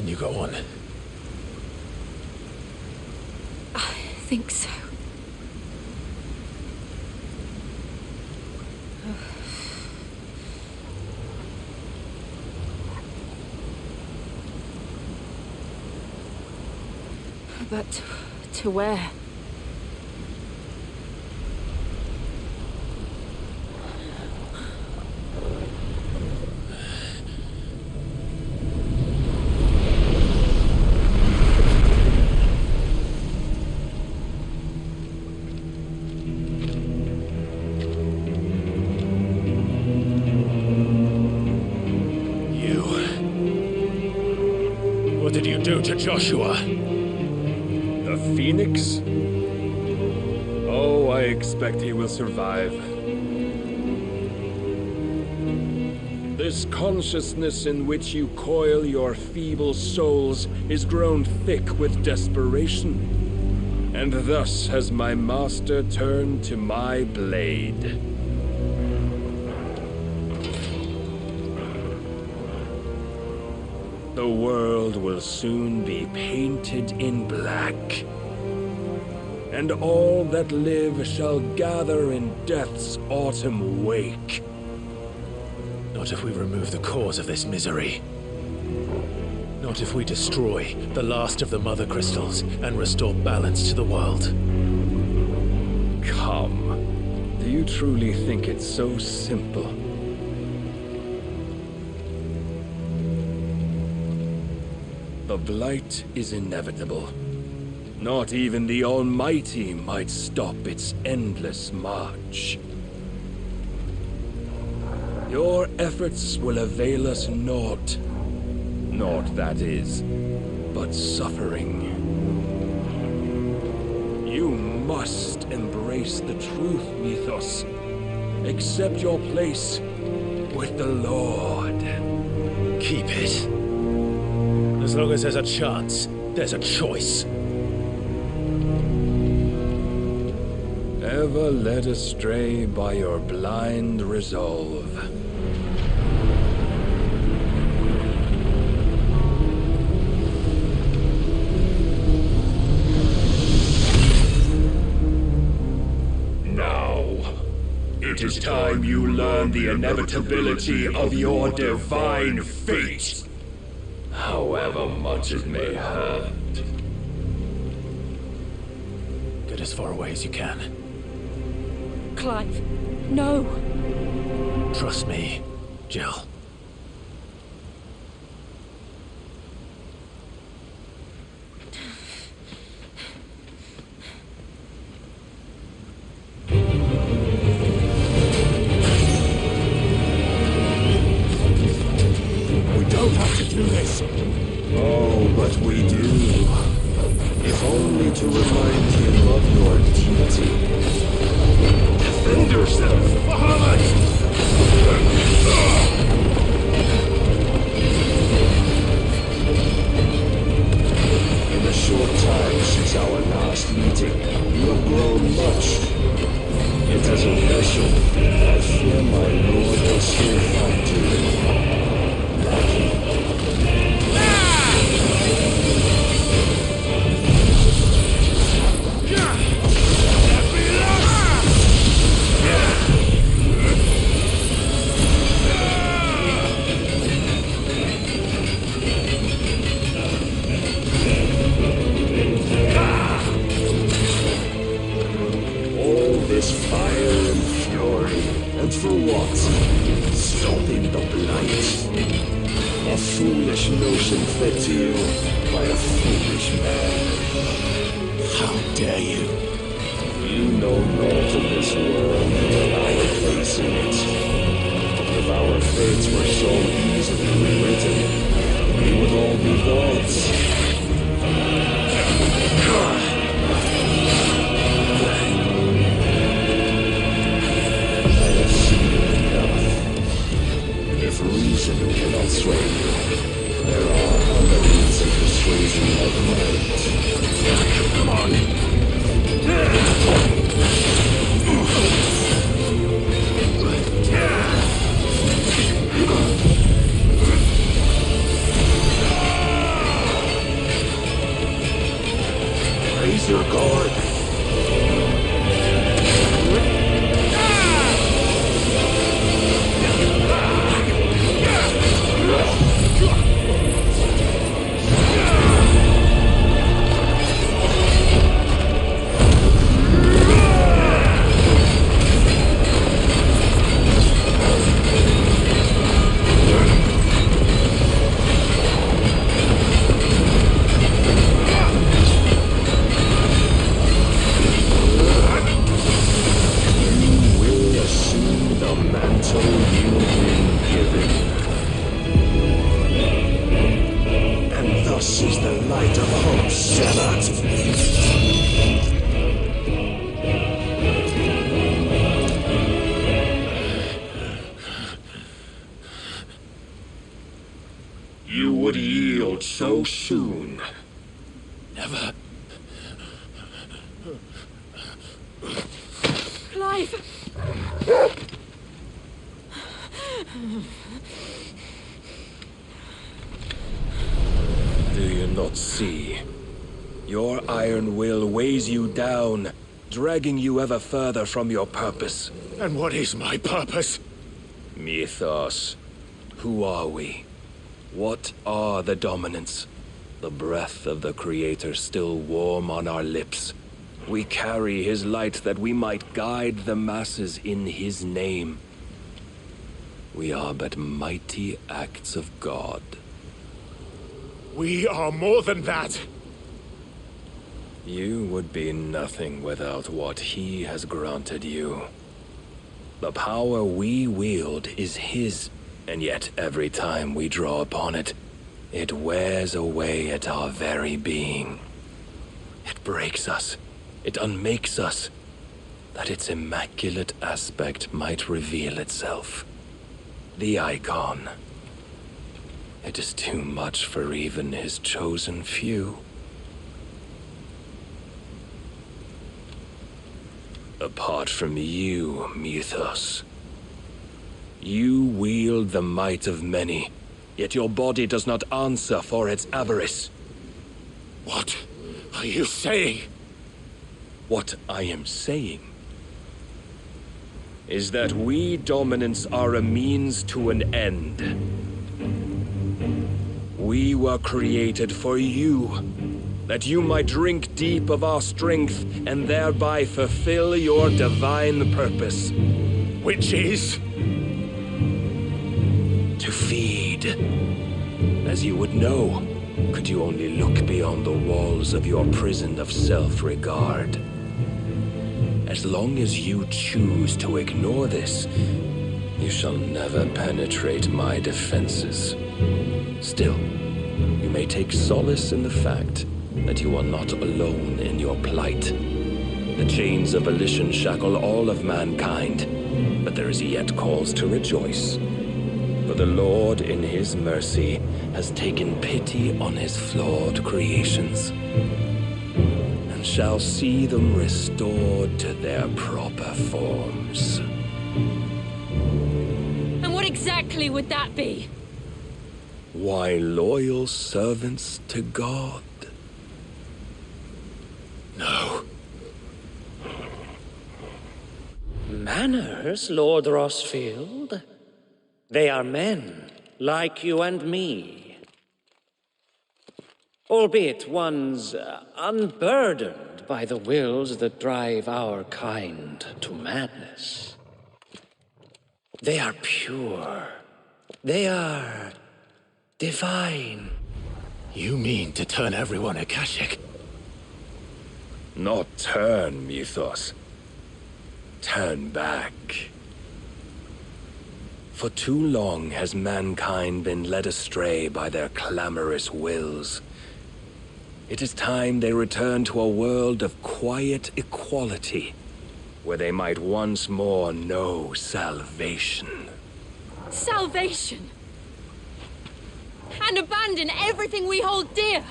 Can you go on? I think so. But to where? What did you do to Joshua? The Phoenix? Oh, I expect he will survive. This consciousness in which you coil your feeble souls is grown thick with desperation, and thus has my master turned to my blade. The world will soon be painted in black, and all that live shall gather in death's autumn wake. Not if we remove the cause of this misery. Not if we destroy the last of the Mother Crystals and restore balance to the world. Come. Do you truly think it's so simple? The Blight is inevitable. Not even the Almighty might stop its endless march. Your efforts will avail us naught. Naught, that is, but suffering. You must embrace the truth, Mythos. Accept your place with the Lord. Keep it. As long as there's a chance, there's a choice. Ever led astray by your blind resolve. Now, it is time you learn the inevitability of your divine fate. However much it may hurt. Get as far away as you can. Clive, no. Trust me, Jill. We don't have to do this. Oh, but we do. If only to remind you of your duty. Defend yourself, Muhammad! In the short time since our last meeting, you have grown much. Yet as a vessel, I fear my lord will still find you lacking. And for what? Stopping the Blight. A foolish notion fed to you by a foolish man. How dare you? You know naught of this world and our place in it. If our fates were so easily rewritten, we would all be gods. If reason cannot sway you, there are other means of persuasion of might. Come on! so soon. Never. Clive! Do you not see? Your iron will weighs you down, dragging you ever further from your purpose. And what is my purpose? Mythos. Who are we? What are the dominants? The breath of the Creator still warm on our lips. We carry his light that we might guide the masses in his name. We are but mighty acts of God. We are more than that. You would be nothing without what he has granted you. The power we wield is his, and yet every time we draw upon it, it wears away at our very being. It breaks us. It unmakes us, that its immaculate aspect might reveal itself. The icon. It is too much for even his chosen few. Apart from you, Mythos, you wield the might of many, yet your body does not answer for its avarice. What are you saying? What I am saying is that we dominants are a means to an end. We were created for you, that you might drink deep of our strength and thereby fulfill your divine purpose. Which is? To feed. As you would know, could you only look beyond the walls of your prison of self-regard. As long as you choose to ignore this, you shall never penetrate my defenses. Still, you may take solace in the fact that you are not alone in your plight. The chains of volition shackle all of mankind, but there is yet cause to rejoice. For the Lord, in his mercy, has taken pity on his flawed creations, and shall see them restored to their proper forms. And what exactly would that be? Why, loyal servants to God. No. Manners, Lord Rossfield? They are men, like you and me. Albeit ones unburdened by the wills that drive our kind to madness. They are pure. They are divine. You mean to turn everyone Akashic? Not turn, Mythos. Turn back. For too long has mankind been led astray by their clamorous wills. It is time they return to a world of quiet equality, where they might once more know salvation. Salvation! And abandon everything we hold dear!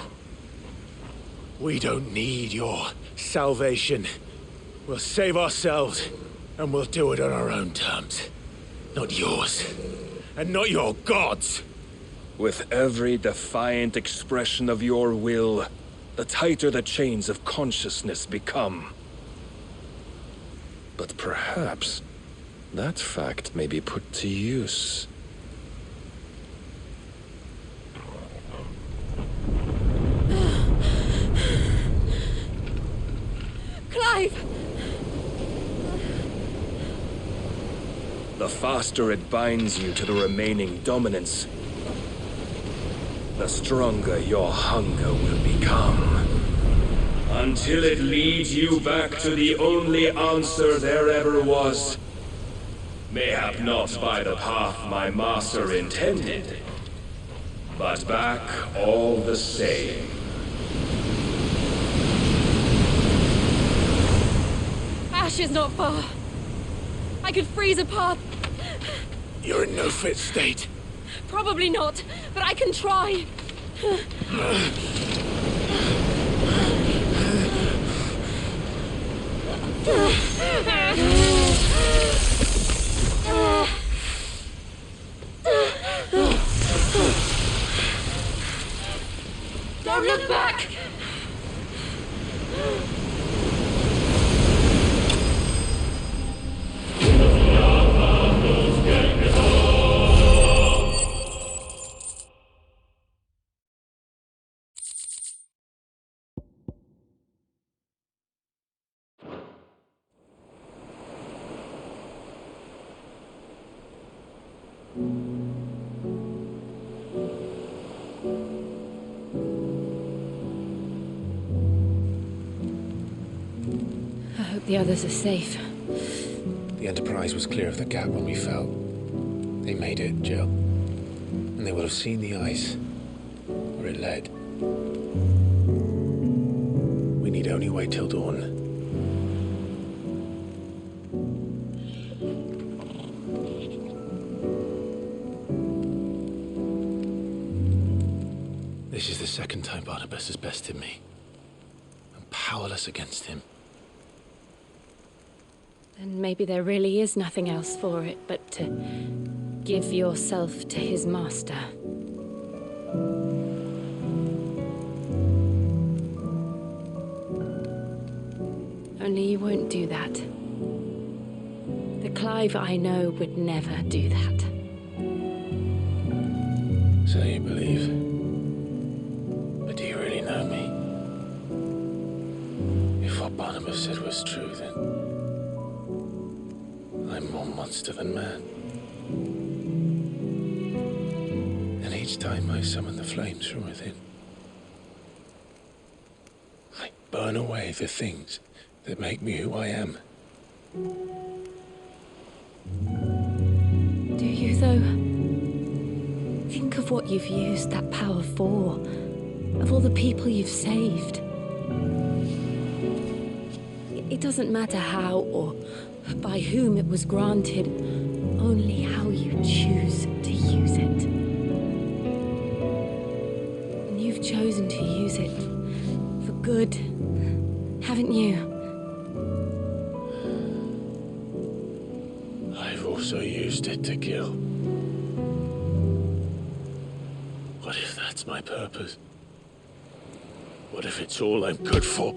We don't need your salvation. We'll save ourselves, and we'll do it on our own terms. Not yours, and not your gods! With every defiant expression of your will, the tighter the chains of consciousness become. But perhaps that fact may be put to use. Clive! The faster it binds you to the remaining dominance, the stronger your hunger will become. Until it leads you back to the only answer there ever was. Mayhap not by the path my master intended, but back all the same. Ash is not far. I could freeze a path. You're in no fit state. Probably not, but I can try. Don't look back! I hope the others are safe. The Enterprise was clear of the gap when we fell. They made it, Jill. And they will have seen the ice where it led. We need only wait till dawn. This is the second time Barnabas has bested me. I'm powerless against him. Then maybe there really is nothing else for it but to give yourself to his master. Only you won't do that. The Clive I know would never do that. So you believe? But do you really know me? If what Barnabas said was true, then I'm more monster than man. And each time I summon the flames from within, I burn away the things that make me who I am. Do you, though? Think of what you've used that power for, of all the people you've saved. It doesn't matter how or by whom it was granted, only how you choose to use it. And you've chosen to use it for good, haven't you? I've also used it to kill. What if that's my purpose? What if it's all I'm good for?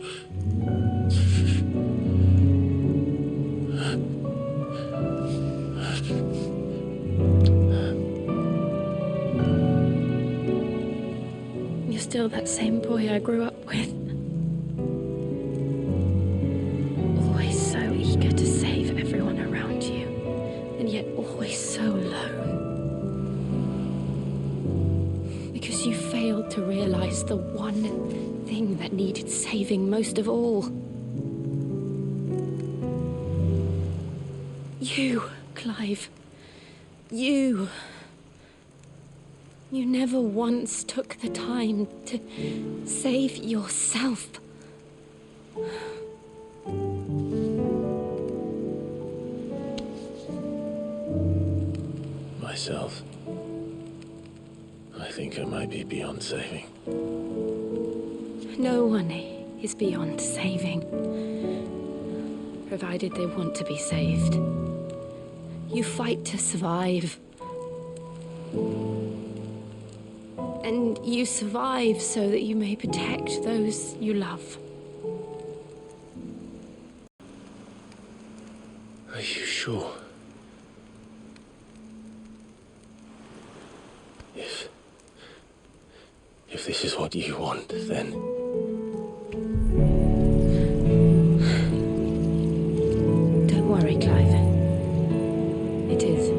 You're still that same boy I grew up with. Always so eager to save everyone around you, and yet always so alone. Because you failed to realize the one thing that needed saving most of all. You, Clive. You. You never once took the time to save yourself. Myself. I think I might be beyond saving. No one is beyond saving, provided they want to be saved. You fight to survive. And you survive so that you may protect those you love. Are you sure? If this is what you want, then... Don't worry, Clive. It is.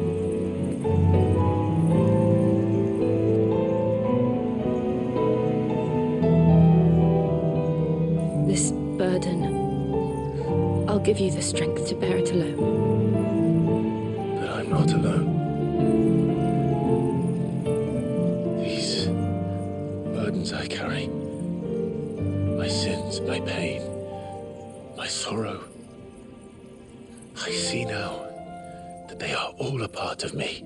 This burden, I'll give you the strength to bear it alone. But I'm not alone. These burdens I carry, my sins, my pain, my sorrow, I see now that they are all a part of me.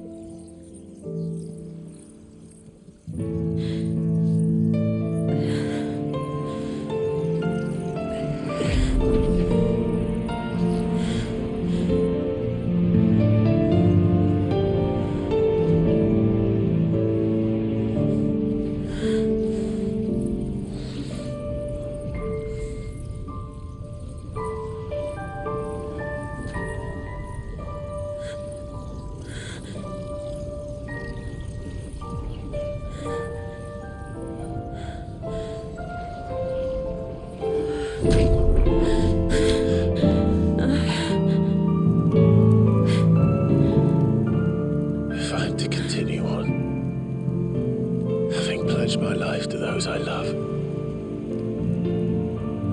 those I love,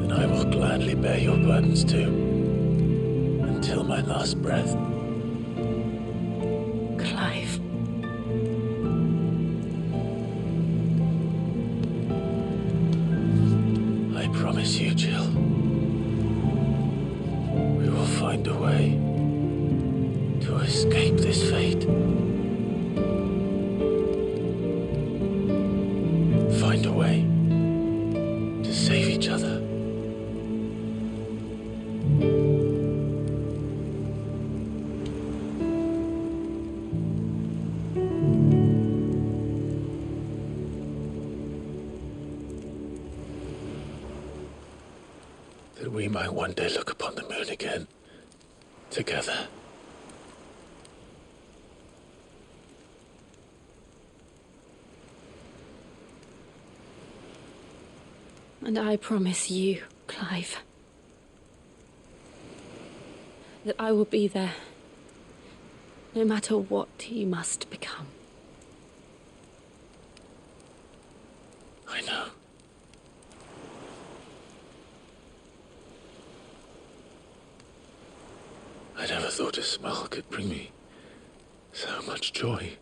then I will gladly bear your burdens too, until my last breath. Clive. I promise you, Jill, we will find a way to escape this fate. Find a way to save each other. That we might one day look upon the moon again, together. And I promise you, Clive, that I will be there, no matter what you must become. I know. I never thought a smile could bring me so much joy.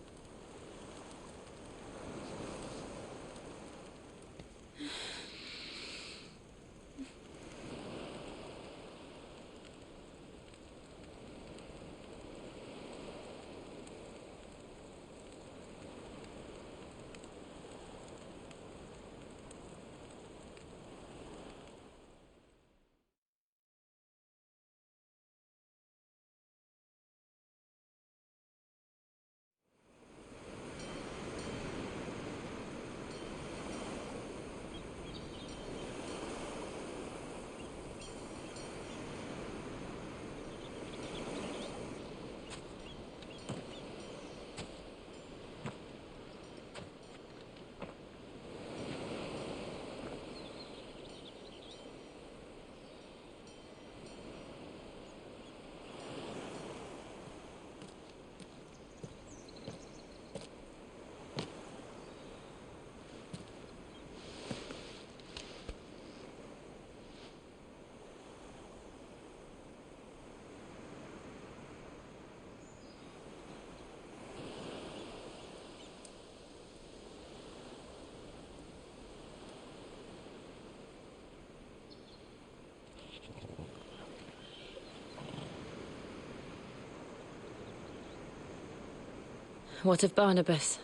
What of Barnabas?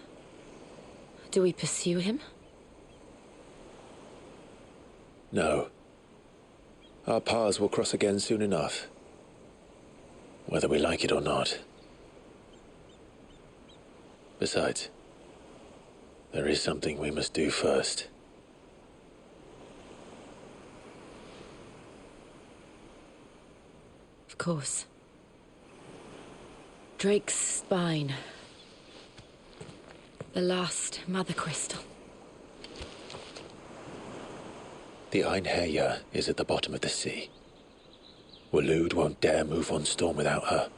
Do we pursue him? No. Our paths will cross again soon enough, whether we like it or not. Besides, there is something we must do first. Of course. Drake's spine. The last Mother Crystal. The Einherja is at the bottom of the sea. Waloed won't dare move on Storm without her.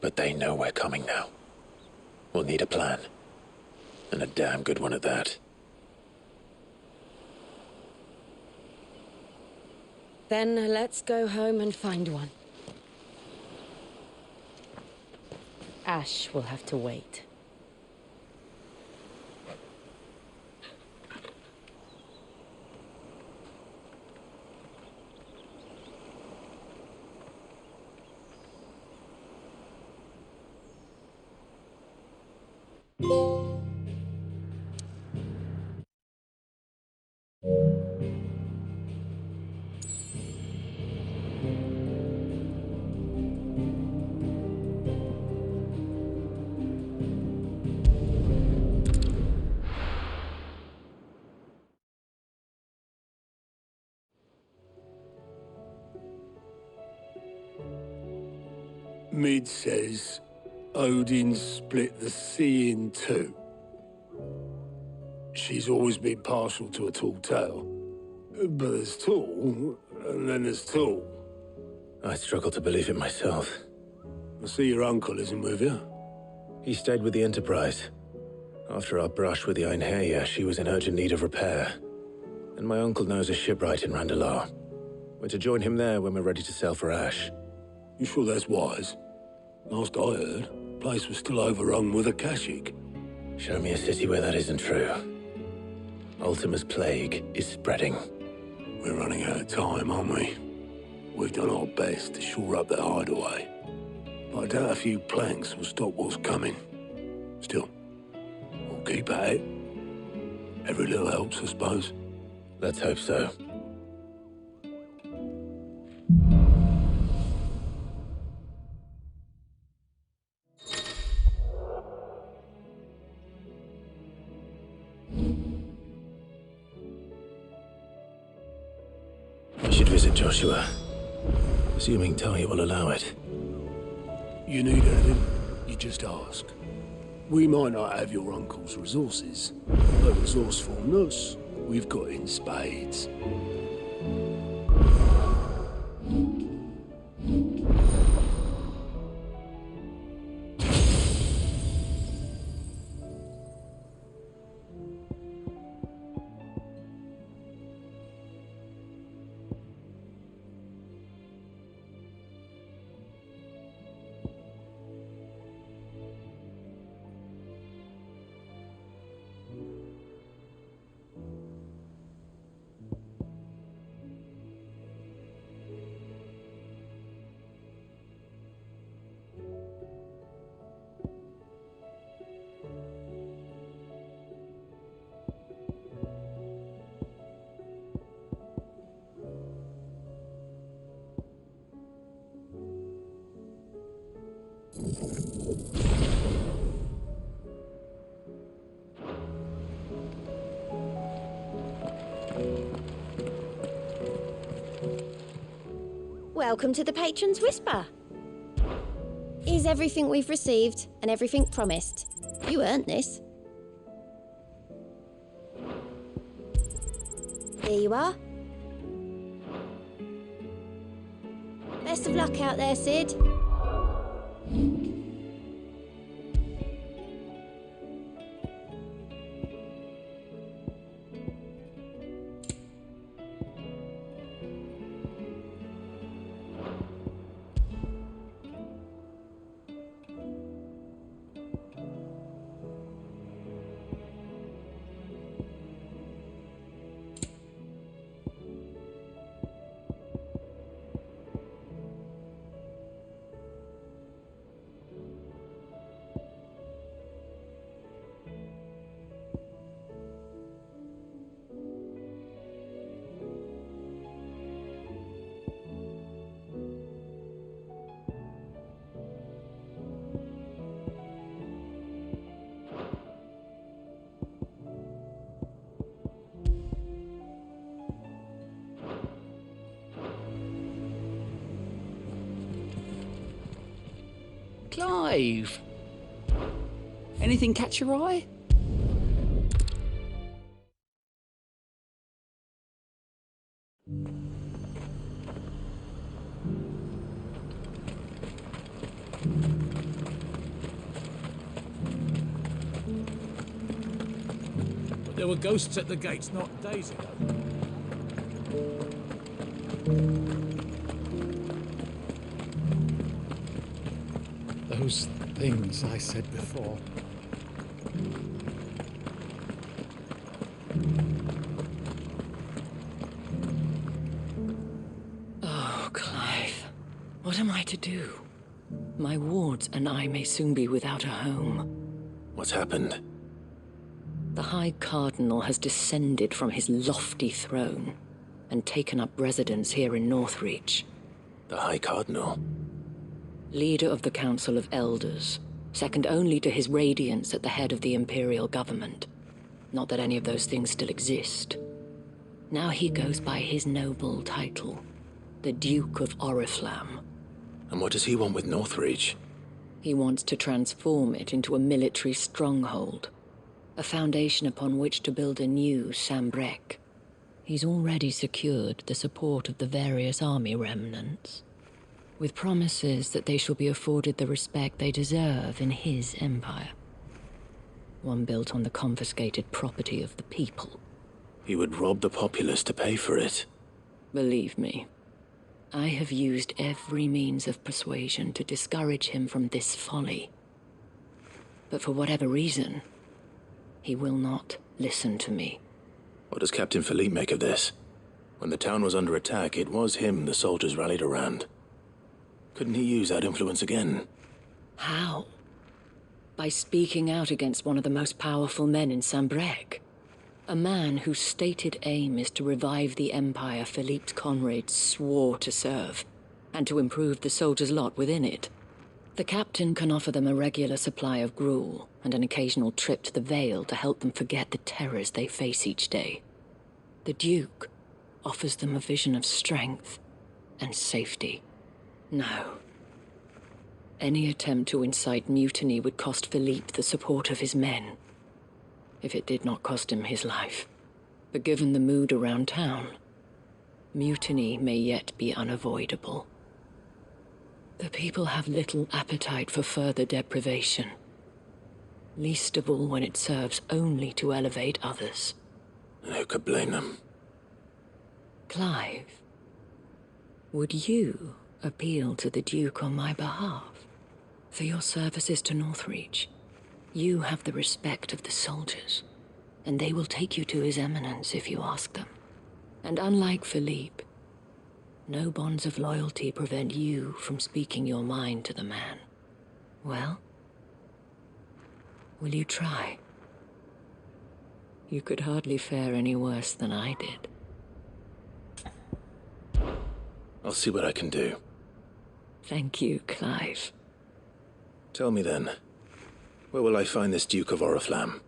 But they know we're coming now. We'll need a plan. And a damn good one at that. Then let's go home and find one. Ash will have to wait. Mid says Odin split the sea in two. She's always been partial to a tall tale. But there's tall, and then there's tall. I struggle to believe it myself. I see your uncle isn't with you. He stayed with the Enterprise. After our brush with the Einherja, she was in urgent need of repair. And my uncle knows a shipwright in Randalar. We're to join him there when we're ready to sail for Ash. You sure that's wise? Last I heard, the place was still overrun with Akashic. Show me a city where that isn't true. Ultima's plague is spreading. We're running out of time, aren't we? We've done our best to shore up that hideaway. But I doubt a few planks will stop what's coming. Still, we'll keep at it. Every little helps, I suppose. Let's hope so. We should visit Joshua. Assuming Tai will allow it. You need anything, you just ask. We might not have your uncle's resources, but resourcefulness, we've got in spades. Welcome to the Patron's Whisper. Is everything we've received and everything promised? You earned this. Here you are. Best of luck out there, Sid. Clive! Anything catch your eye? But there were ghosts at the gates not days ago. Those things I said before. Oh, Clive. What am I to do? My wards and I may soon be without a home. What's happened? The High Cardinal has descended from his lofty throne and taken up residence here in Northreach. The High Cardinal? Leader of the Council of Elders, second only to his Radiance at the head of the Imperial government. Not that any of those things still exist. Now he goes by his noble title, the Duke of Oriflamme. And what does he want with Northreach? He wants to transform it into a military stronghold, a foundation upon which to build a new Sambrek. He's already secured the support of the various army remnants, with promises that they shall be afforded the respect they deserve in his empire. One built on the confiscated property of the people. He would rob the populace to pay for it. Believe me, I have used every means of persuasion to discourage him from this folly. But for whatever reason, he will not listen to me. What does Captain Philippe make of this? When the town was under attack, it was him the soldiers rallied around. Couldn't he use that influence again? How? By speaking out against one of the most powerful men in Sambrec. A man whose stated aim is to revive the empire Philippe's comrades swore to serve, and to improve the soldiers' lot within it. The captain can offer them a regular supply of gruel, and an occasional trip to the Vale to help them forget the terrors they face each day. The Duke offers them a vision of strength and safety. No. Any attempt to incite mutiny would cost Philippe the support of his men, if it did not cost him his life. But given the mood around town, mutiny may yet be unavoidable. The people have little appetite for further deprivation, least of all when it serves only to elevate others. And who could blame them? Clive, would you appeal to the Duke on my behalf? For your services to Northreach, you have the respect of the soldiers, and they will take you to His Eminence if you ask them. And unlike Philippe, no bonds of loyalty prevent you from speaking your mind to the man. Well, will you try? You could hardly fare any worse than I did. I'll see what I can do. Thank you, Clive. Tell me then, where will I find this Duke of Oriflamme?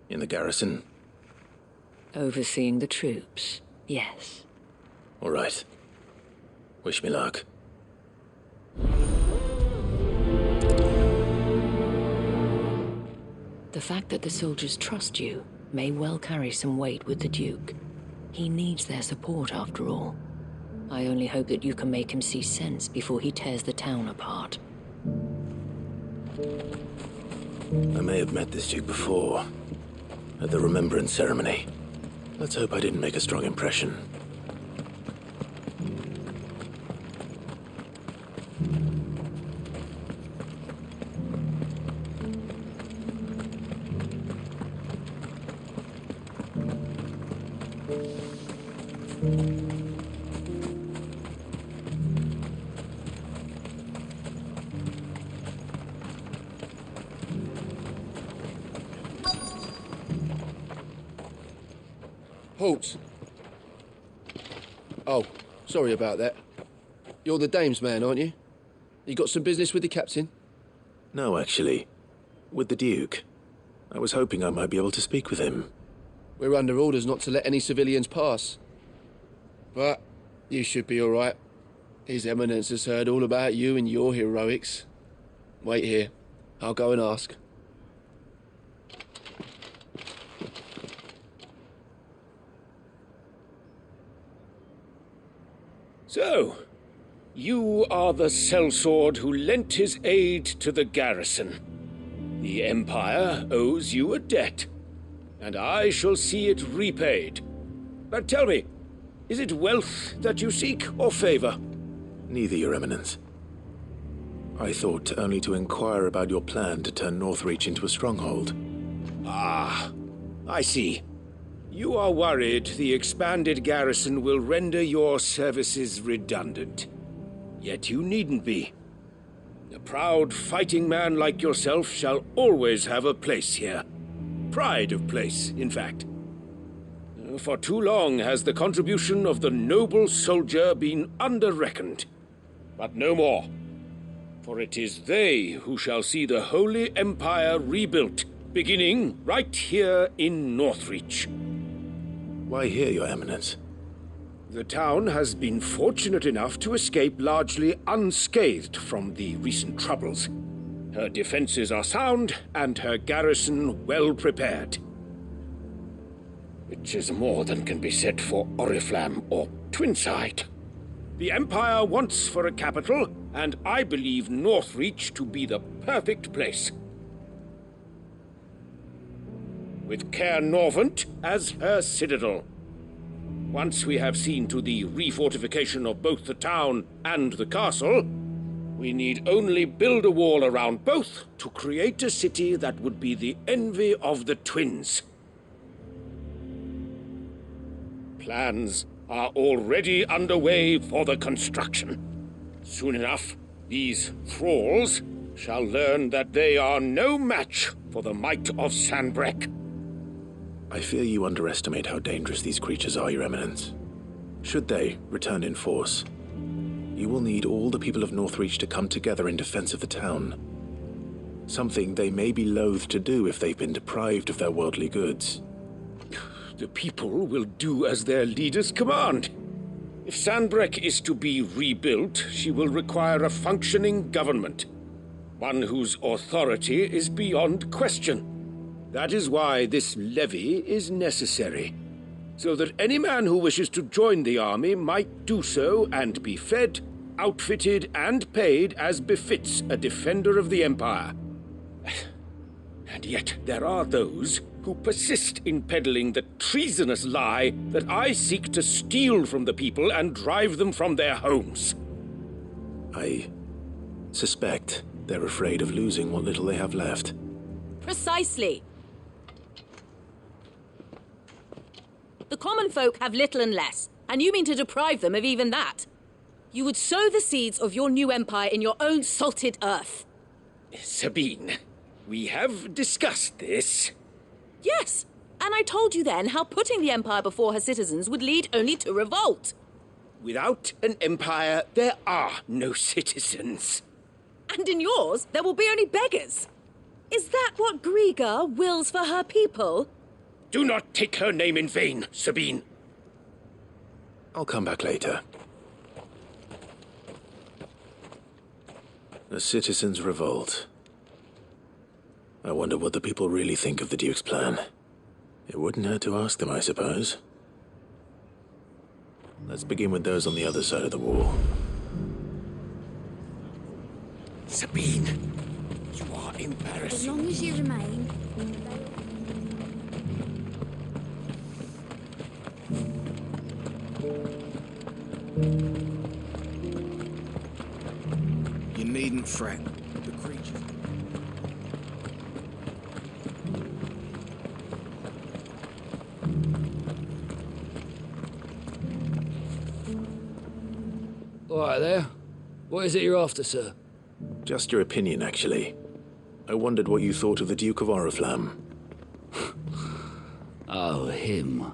In the garrison? Overseeing the troops, yes. All right. Wish me luck. The fact that the soldiers trust you may well carry some weight with the Duke. He needs their support, after all. I only hope that you can make him see sense before he tears the town apart. I may have met this Duke before, at the Remembrance Ceremony. Let's hope I didn't make a strong impression. Halt! Oh, sorry about that. You're the dame's man, aren't you? You got some business with the captain? No, actually. With the Duke. I was hoping I might be able to speak with him. We're under orders not to let any civilians pass. But you should be all right. His Eminence has heard all about you and your heroics. Wait here. I'll go and ask. So, you are the sellsword who lent his aid to the garrison. The Empire owes you a debt, and I shall see it repaid. But tell me, is it wealth that you seek, or favor? Neither, Your Eminence. I thought only to inquire about your plan to turn Northreach into a stronghold. Ah, I see. You are worried the expanded garrison will render your services redundant. Yet you needn't be. A proud fighting man like yourself shall always have a place here. Pride of place, in fact. For too long has the contribution of the noble soldier been under-reckoned. But no more. For it is they who shall see the Holy Empire rebuilt, beginning right here in Northreach. Why here, Your Eminence? The town has been fortunate enough to escape largely unscathed from the recent troubles. Her defenses are sound, and her garrison well prepared. Which is more than can be said for Oriflamme or Twinside. The Empire wants for a capital, and I believe Northreach to be the perfect place. with Caer Norvent as her citadel. Once we have seen to the refortification of both the town and the castle, we need only build a wall around both to create a city that would be the envy of the twins. Plans are already underway for the construction. Soon enough, these thralls shall learn that they are no match for the might of Sanbreque. I fear you underestimate how dangerous these creatures are, Your Eminence. Should they return in force, you will need all the people of Northreach to come together in defense of the town. Something they may be loath to do if they've been deprived of their worldly goods. The people will do as their leaders command. If Sanbreque is to be rebuilt, she will require a functioning government. One whose authority is beyond question. That is why this levy is necessary, so that any man who wishes to join the army might do so and be fed, outfitted, and paid as befits a defender of the Empire. And yet there are those who persist in peddling the treasonous lie that I seek to steal from the people and drive them from their homes. I suspect they're afraid of losing what little they have left. Precisely. The common folk have little and less, and you mean to deprive them of even that. You would sow the seeds of your new empire in your own salted earth. Sabine, we have discussed this. Yes, and I told you then how putting the empire before her citizens would lead only to revolt. Without an empire, there are no citizens. And in yours, there will be only beggars. Is that what Griga wills for her people? Do not take her name in vain, Sabine. I'll come back later. The citizens revolt. I wonder what the people really think of the Duke's plan. It wouldn't hurt to ask them, I suppose. Let's begin with those on the other side of the wall. Sabine, you are embarrassing. As long as you remain... You needn't fret. The creatures... All right there. What is it you're after, sir? Just your opinion, actually. I wondered what you thought of the Duke of Oriflamme. Oh, him.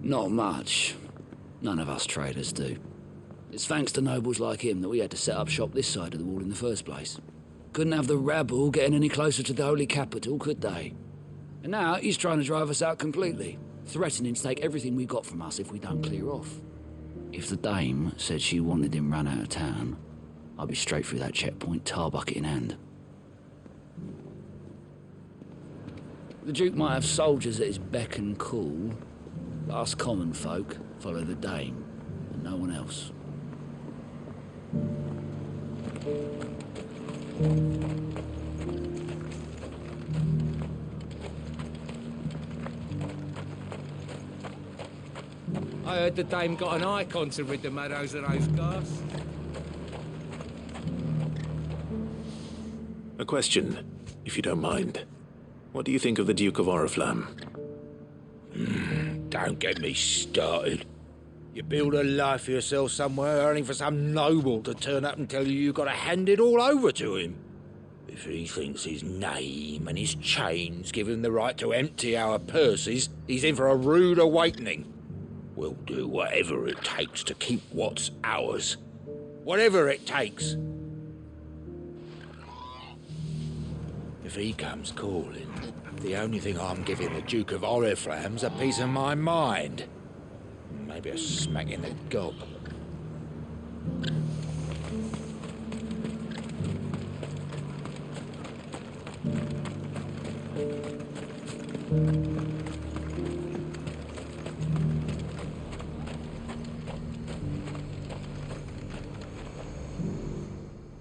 Not much. None of us traders do. It's thanks to nobles like him that we had to set up shop this side of the wall in the first place. Couldn't have the rabble getting any closer to the holy capital, could they? And now he's trying to drive us out completely, threatening to take everything we got from us if we don't clear off. If the dame said she wanted him run out of town, I'd be straight through that checkpoint, tar bucket in hand. The Duke might have soldiers at his beck and call, but us common folk follow the dame, and no one else. I heard the dame got an icon to rid the meadows of those ghasts. A question, if you don't mind. What do you think of the Duke of Oriflamme? Don't get me started. You build a life for yourself somewhere, only for some noble to turn up and tell you got to hand it all over to him. If he thinks his name and his chains give him the right to empty our purses, he's in for a rude awakening. We'll do whatever it takes to keep what's ours. Whatever it takes. If he comes calling, the only thing I'm giving the Duke of Oriflamme's a piece of my mind. Maybe a smack in the gob.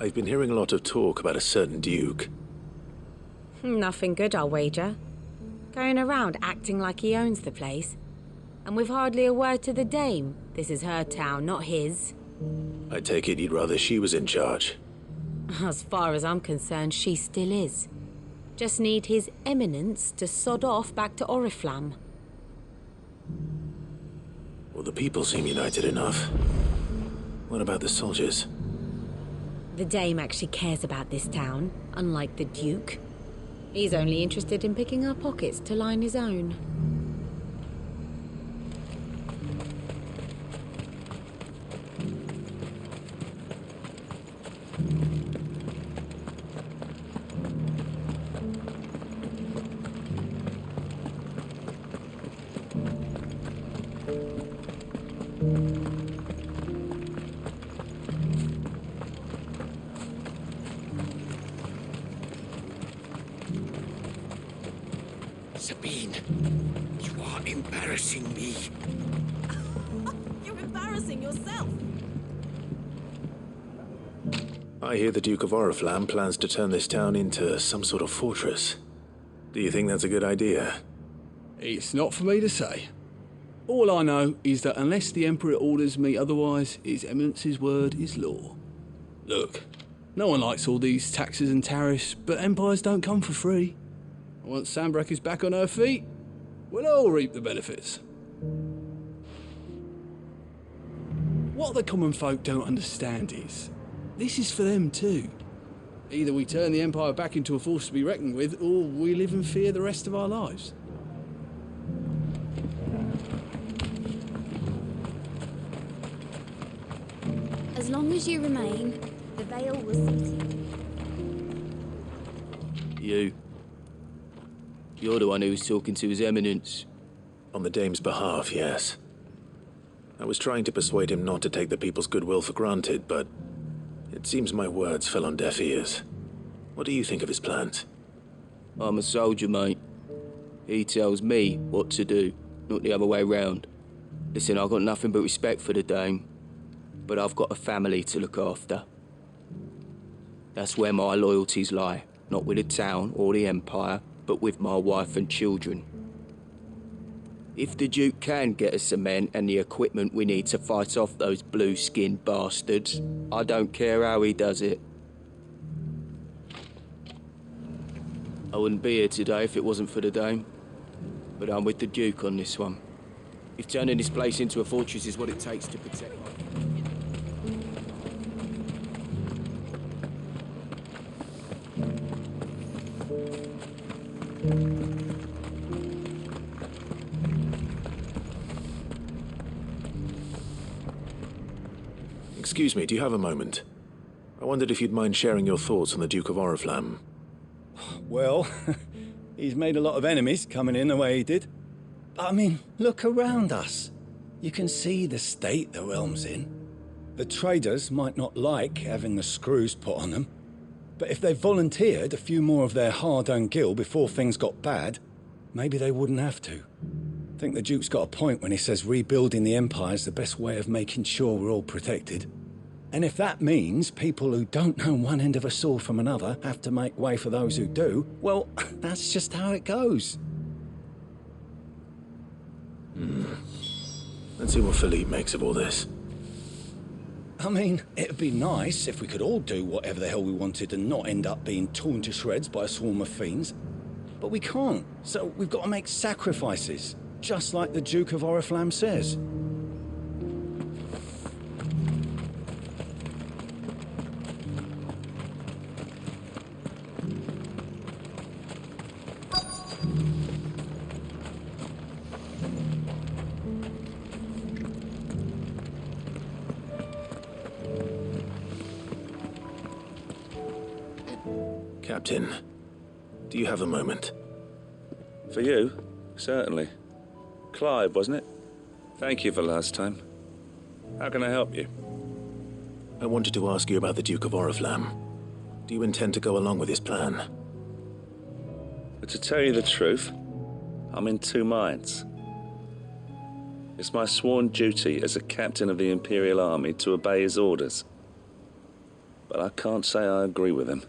I've been hearing a lot of talk about a certain Duke. Nothing good, I'll wager. Going around acting like he owns the place. And with hardly a word to the dame. This is her town, not his. I take it you'd rather she was in charge. As far as I'm concerned, she still is. Just need his eminence to sod off back to Oriflamme. Well, the people seem united enough. What about the soldiers? The dame actually cares about this town, unlike the Duke. He's only interested in picking our pockets to line his own. Sabine, you are embarrassing me. You're embarrassing yourself. I hear the Duke of Oriflamme plans to turn this town into some sort of fortress. Do you think that's a good idea? It's not for me to say. All I know is that unless the Emperor orders me otherwise, His Eminence's word is law. Look, no one likes all these taxes and tariffs, but empires don't come for free. Once Sandbreck is back on her feet, we'll all reap the benefits. What the common folk don't understand is, this is for them too. Either we turn the Empire back into a force to be reckoned with, or we live in fear the rest of our lives. As long as you remain, the veil will see You. You're the one who was talking to His Eminence. On the dame's behalf, yes. I was trying to persuade him not to take the people's goodwill for granted, but it seems my words fell on deaf ears. What do you think of his plans? I'm a soldier, mate. He tells me what to do, not the other way round. Listen, I've got nothing but respect for the dame, but I've got a family to look after. That's where my loyalties lie, not with the town or the Empire, but with my wife and children. If the Duke can get us the men and the equipment we need to fight off those blue-skinned bastards, I don't care how he does it. I wouldn't be here today if it wasn't for the dame, but I'm with the Duke on this one. If turning this place into a fortress is what it takes to protect my... Excuse me, do you have a moment? I wondered if you'd mind sharing your thoughts on the Duke of Oriflamme. Well, he's made a lot of enemies coming in the way he did. But I mean, look around us. You can see the state the realm's in. The traders might not like having the screws put on them, but if they volunteered a few more of their hard-earned gil before things got bad, maybe they wouldn't have to. I think the Duke's got a point when he says rebuilding the Empire's the best way of making sure we're all protected. And if that means people who don't know one end of a sword from another have to make way for those who do, well, that's just how it goes. Let's see what Philippe makes of all this. I mean, it'd be nice if we could all do whatever the hell we wanted and not end up being torn to shreds by a swarm of fiends. But we can't, so we've got to make sacrifices, just like the Duke of Oriflamme says. Captain, do you have a moment? For you? Certainly. Clive, wasn't it? Thank you for last time. How can I help you? I wanted to ask you about the Duke of Oriflamme. Do you intend to go along with his plan? But to tell you the truth, I'm in two minds. It's my sworn duty as a captain of the Imperial Army to obey his orders. But I can't say I agree with him.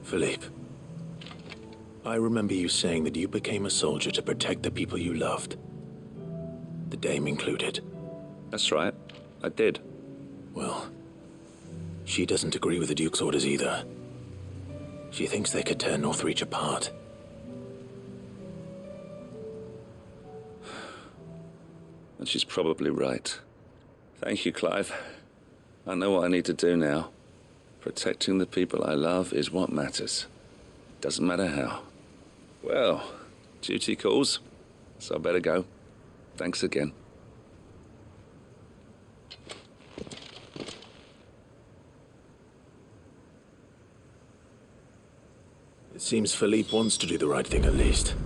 Philippe, I remember you saying that you became a soldier to protect the people you loved. The dame included. That's right. I did. Well, she doesn't agree with the Duke's orders either. She thinks they could tear Northreach apart. And she's probably right. Thank you, Clive. I know what I need to do now. Protecting the people I love is what matters. Doesn't matter how. Well, duty calls, so I better go. Thanks again. It seems Philippe wants to do the right thing at least.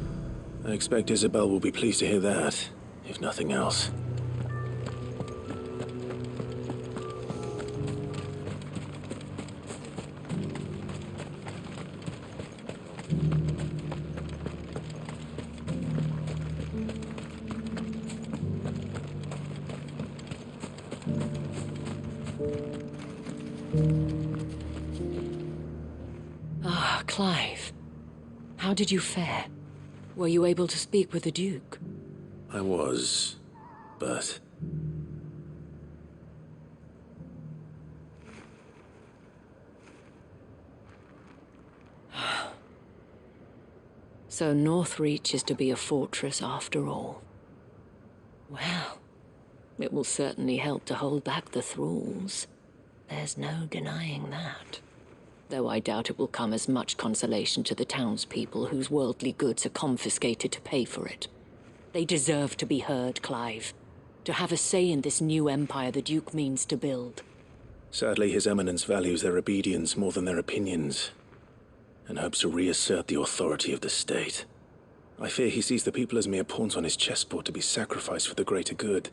I expect Isabel will be pleased to hear that, if nothing else. Ah, Clive. How did you fare? Were you able to speak with the Duke? I was, but... So Northreach is to be a fortress after all. Well, it will certainly help to hold back the thralls. There's no denying that. Though I doubt it will come as much consolation to the townspeople whose worldly goods are confiscated to pay for it. They deserve to be heard, Clive. To have a say in this new empire the Duke means to build. Sadly, His Eminence values their obedience more than their opinions, and hopes to reassert the authority of the state. I fear he sees the people as mere pawns on his chessboard to be sacrificed for the greater good.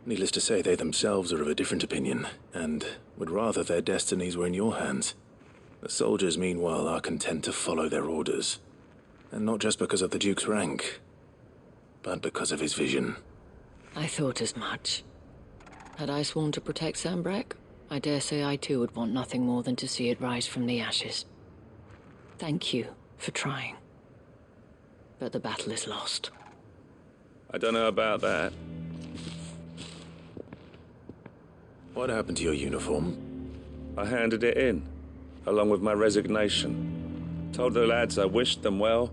Needless to say, they themselves are of a different opinion, and would rather their destinies were in your hands. The soldiers, meanwhile, are content to follow their orders. And not just because of the Duke's rank, but because of his vision. I thought as much. Had I sworn to protect Sambrek, I dare say I too would want nothing more than to see it rise from the ashes. Thank you for trying. But the battle is lost. I don't know about that. What happened to your uniform? I handed it in, along with my resignation. Told the lads I wished them well,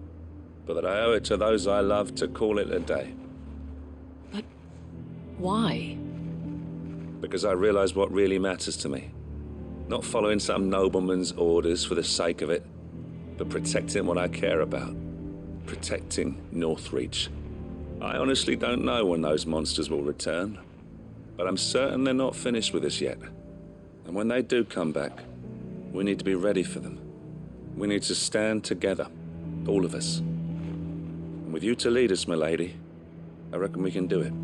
but that I owe it to those I love to call it a day. But why? Because I realize what really matters to me. Not following some nobleman's orders for the sake of it, but protecting what I care about. Protecting Northreach. I honestly don't know when those monsters will return, but I'm certain they're not finished with us yet. And when they do come back, we need to be ready for them. We need to stand together, all of us. And with you to lead us, milady, I reckon we can do it.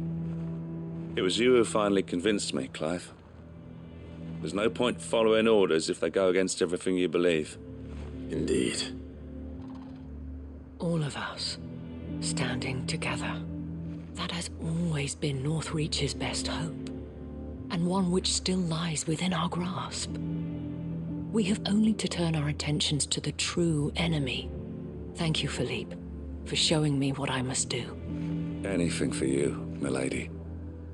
It was you who finally convinced me, Clive. There's no point following orders if they go against everything you believe. Indeed. All of us, standing together. That has always been Northreach's best hope, and one which still lies within our grasp. We have only to turn our attentions to the true enemy. Thank you, Philippe, for showing me what I must do. Anything for you, milady.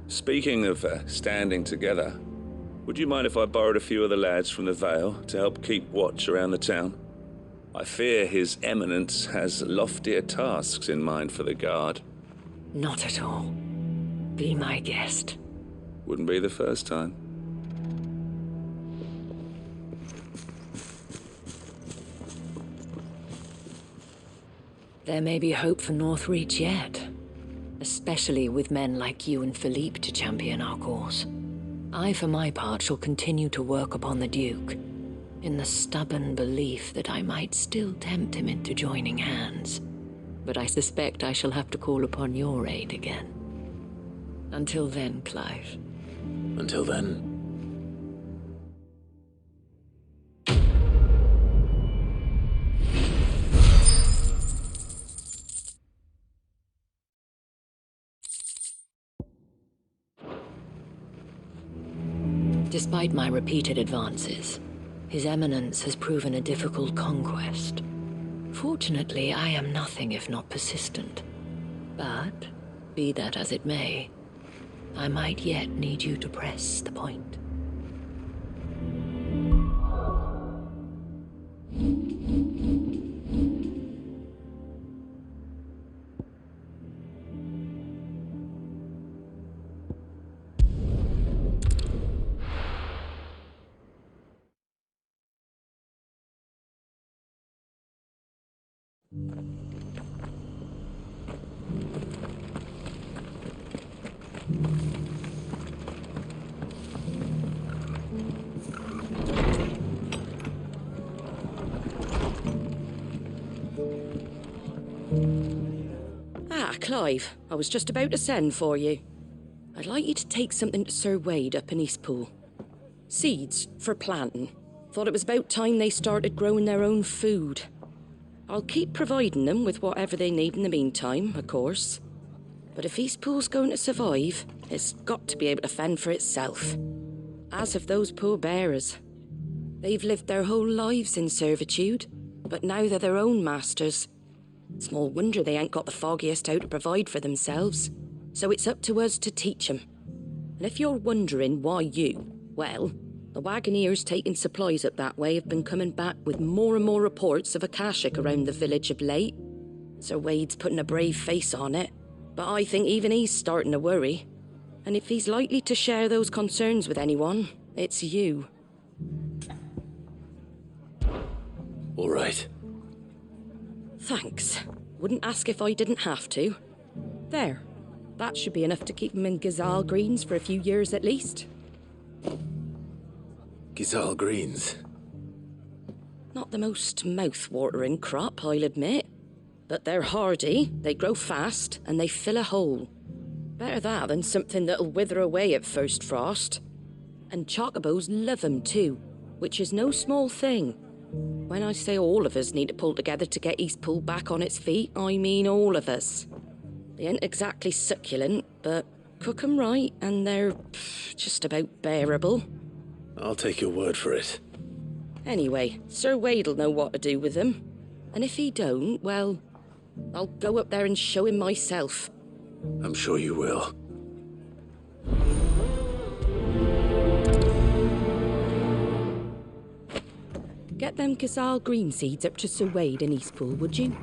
Speaking of standing together, would you mind if I borrowed a few of the lads from the Vale to help keep watch around the town? I fear His Eminence has loftier tasks in mind for the guard. Not at all. Be my guest. Wouldn't be the first time. There may be hope for Northreach yet, especially with men like you and Philippe to champion our cause. I, for my part, shall continue to work upon the Duke, in the stubborn belief that I might still tempt him into joining hands. But I suspect I shall have to call upon your aid again. Until then, Clive. Until then. Despite my repeated advances, His Eminence has proven a difficult conquest. Fortunately, I am nothing if not persistent. But, be that as it may, I might yet need you to press the point. Clive, I was just about to send for you. I'd like you to take something to Sir Wade up in Eastpool. Seeds for planting. Thought it was about time they started growing their own food. I'll keep providing them with whatever they need in the meantime, of course. But if Eastpool's going to survive, it's got to be able to fend for itself. As have those poor bearers. They've lived their whole lives in servitude, but now they're their own masters. Small wonder they ain't got the foggiest how to provide for themselves. So it's up to us to teach them. And if you're wondering why well, the wagoneers taking supplies up that way have been coming back with more and more reports of Akashic around the village of late. Sir Wade's putting a brave face on it, but I think even he's starting to worry. And if he's likely to share those concerns with anyone, it's you. All right. Thanks. Wouldn't ask if I didn't have to. There. That should be enough to keep him in Gazal Greens for a few years at least. Gazal Greens? Not the most mouth-watering crop, I'll admit. But they're hardy, they grow fast, and they fill a hole. Better that than something that'll wither away at first frost. And chocobos love 'em too, which is no small thing. When I say all of us need to pull together to get Eastpool back on its feet, I mean all of us. They ain't exactly succulent, but cook 'em right and they're just about bearable. I'll take your word for it. Anyway, Sir Wade'll know what to do with them. And if he don't, well, I'll go up there and show him myself. I'm sure you will. Get them Gazal green seeds up to Sir Wade in Eastpool, would you?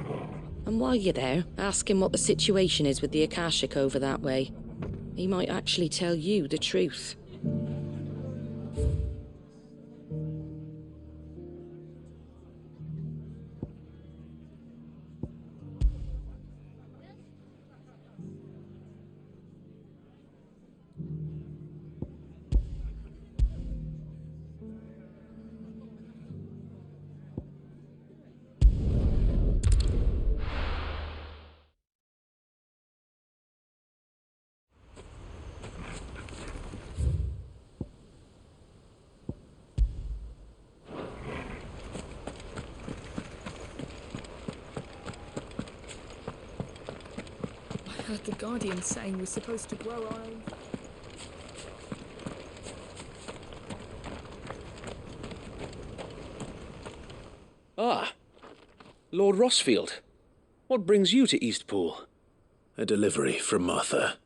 And while you're there, ask him what the situation is with the Akashic over that way. He might actually tell you the truth. I heard the Guardian saying we're supposed to grow our own. Ah, Lord Rossfield. What brings you to Eastpool? A delivery from Martha.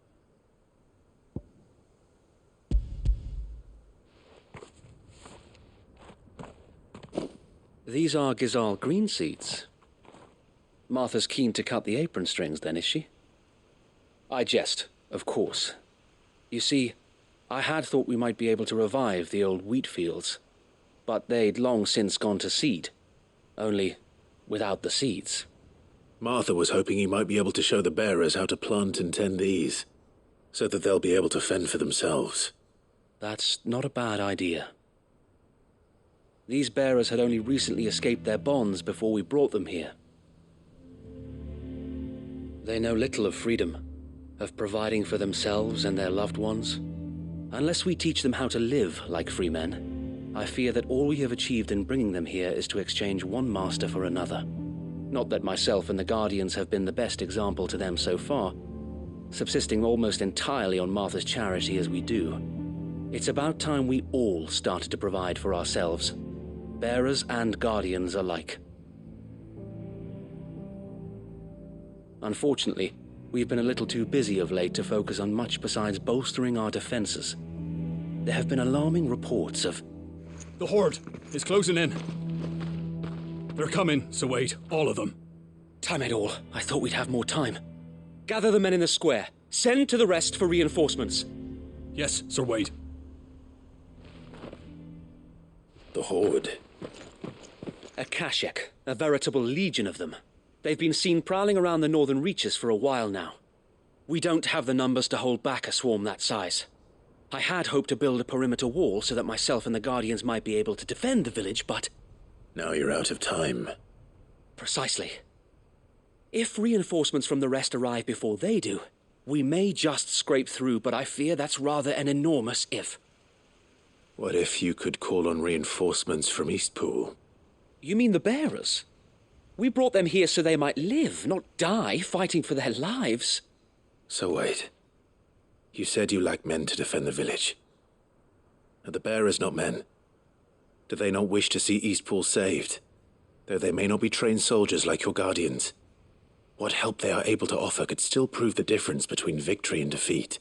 These are Gazal green seeds. Martha's keen to cut the apron strings then, is she? I jest, of course. You see, I had thought we might be able to revive the old wheat fields, but they'd long since gone to seed, only without the seeds. Martha was hoping he might be able to show the bearers how to plant and tend these, so that they'll be able to fend for themselves. That's not a bad idea. These bearers had only recently escaped their bonds before we brought them here. They know little of freedom, of providing for themselves and their loved ones. Unless we teach them how to live like free men, I fear that all we have achieved in bringing them here is to exchange one master for another. Not that myself and the Guardians have been the best example to them so far, subsisting almost entirely on Martha's charity as we do. It's about time we all started to provide for ourselves, bearers and Guardians alike. Unfortunately, we've been a little too busy of late to focus on much besides bolstering our defenses. There have been alarming reports of... The Horde is closing in. They're coming, Sir Wade, all of them. Damn it all, I thought we'd have more time. Gather the men in the square. Send to the rest for reinforcements. Yes, Sir Wade. The Horde. Akashek, a veritable legion of them. They've been seen prowling around the northern reaches for a while now. We don't have the numbers to hold back a swarm that size. I had hoped to build a perimeter wall so that myself and the Guardians might be able to defend the village, but... Now you're out of time. Precisely. If reinforcements from the rest arrive before they do, we may just scrape through, but I fear that's rather an enormous if. What if you could call on reinforcements from Eastpool? You mean the bearers? We brought them here so they might live, not die fighting for their lives. So wait. You said you lack men to defend the village. Are the bearers not men? Do they not wish to see Eastpool saved? Though they may not be trained soldiers like your guardians. What help they are able to offer could still prove the difference between victory and defeat.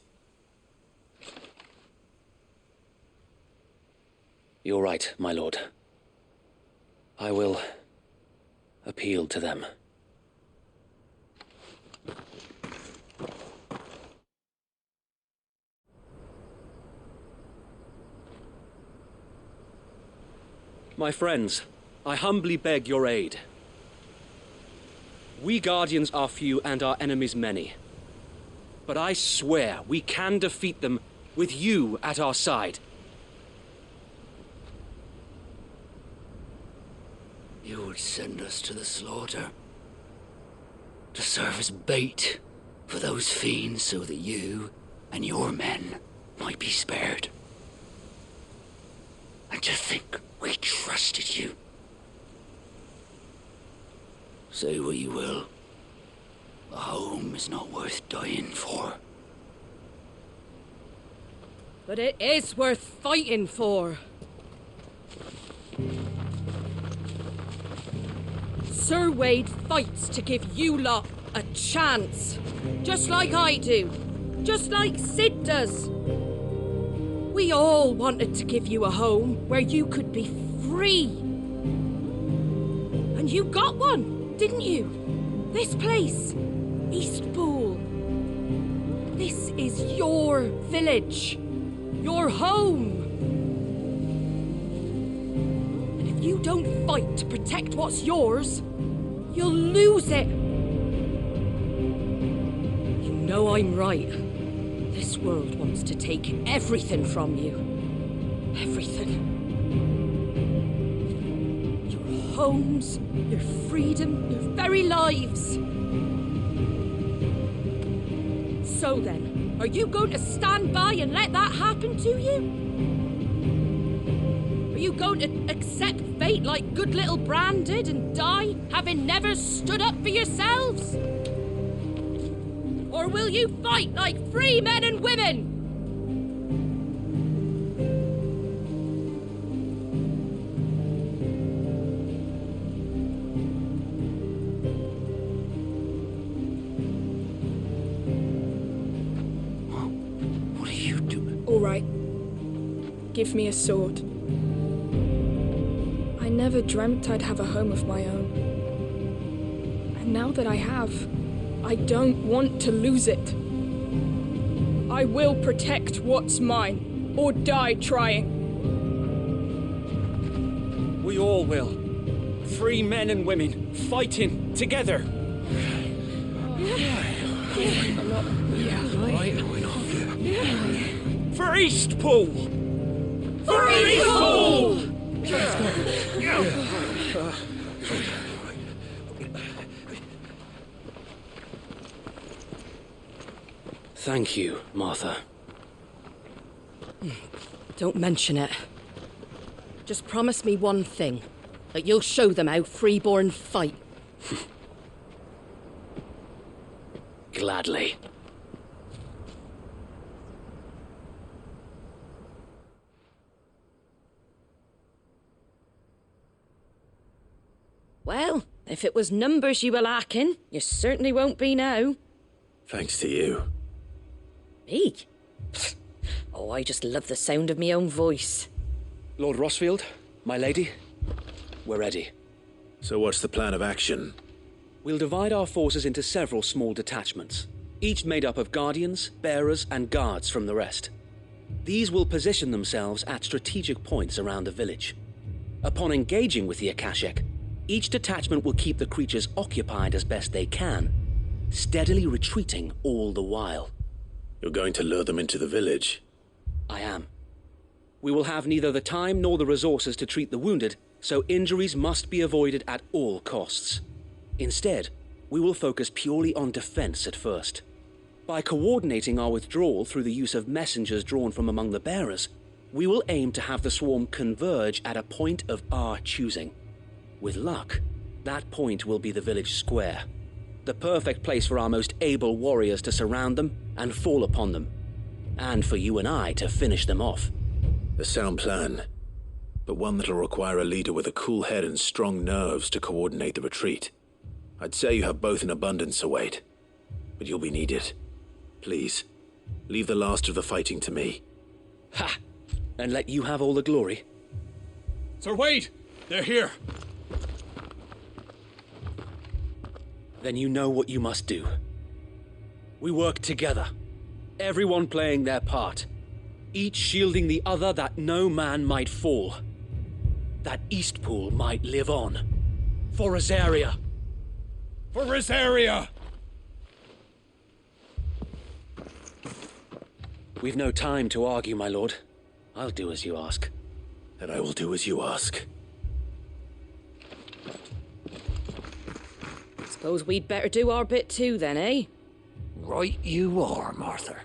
You're right, my lord. I will appeal to them. My friends, I humbly beg your aid. We Guardians are few and our enemies many. But I swear we can defeat them with you at our side. You would send us to the slaughter, to serve as bait for those fiends so that you and your men might be spared. And to think we trusted you. Say what you will, a home is not worth dying for. But it is worth fighting for. Sir Wade fights to give you lot a chance. Just like I do. Just like Sid does. We all wanted to give you a home where you could be free. And you got one, didn't you? This place, Eastpool. This is your village. Your home. And if you don't fight to protect what's yours, you'll lose it. You know I'm right. This world wants to take everything from you. Everything. Your homes, your freedom, your very lives. So then, are you going to stand by and let that happen to you? Are you going to accept fate like good little Bran did and die, having never stood up for yourselves? Or will you fight like free men and women? What are you doing? All right. Give me a sword. I never dreamt I'd have a home of my own. And now that I have, I don't want to lose it. I will protect what's mine, or die trying. We all will. Free men and women, fighting together. For Eastpool! For Eastpool! Thank you, Martha. Don't mention it. Just promise me one thing. That you'll show them how freeborn fight. Gladly. Well, If it was numbers you were lacking, you certainly won't be now. Thanks to you. Me? Oh, I just love the sound of me own voice. Lord Rossfield, my lady, we're ready. So what's the plan of action? We'll divide our forces into several small detachments, each made up of guardians, bearers, and guards from the rest. These will position themselves at strategic points around the village. Upon engaging with the Akashic, each detachment will keep the creatures occupied as best they can, steadily retreating all the while. You're going to lure them into the village? I am. We will have neither the time nor the resources to treat the wounded, so injuries must be avoided at all costs. Instead, we will focus purely on defense at first. By coordinating our withdrawal through the use of messengers drawn from among the bearers, we will aim to have the swarm converge at a point of our choosing. With luck, that point will be the village square, the perfect place for our most able warriors to surround them and fall upon them, and for you and I to finish them off. A sound plan, but one that'll require a leader with a cool head and strong nerves to coordinate the retreat. I'd say you have both in abundance, Await, but you'll be needed. Please, leave the last of the fighting to me. Ha! And let you have all the glory. Sir Wade! They're here! Then you know what you must do. We work together, everyone playing their part, each shielding the other that no man might fall, that Eastpool might live on. For Rosaria! For Rosaria! We've no time to argue, my lord. I'll do as you ask. And I will do as you ask. Suppose we'd better do our bit too then, eh? Right you are, Martha.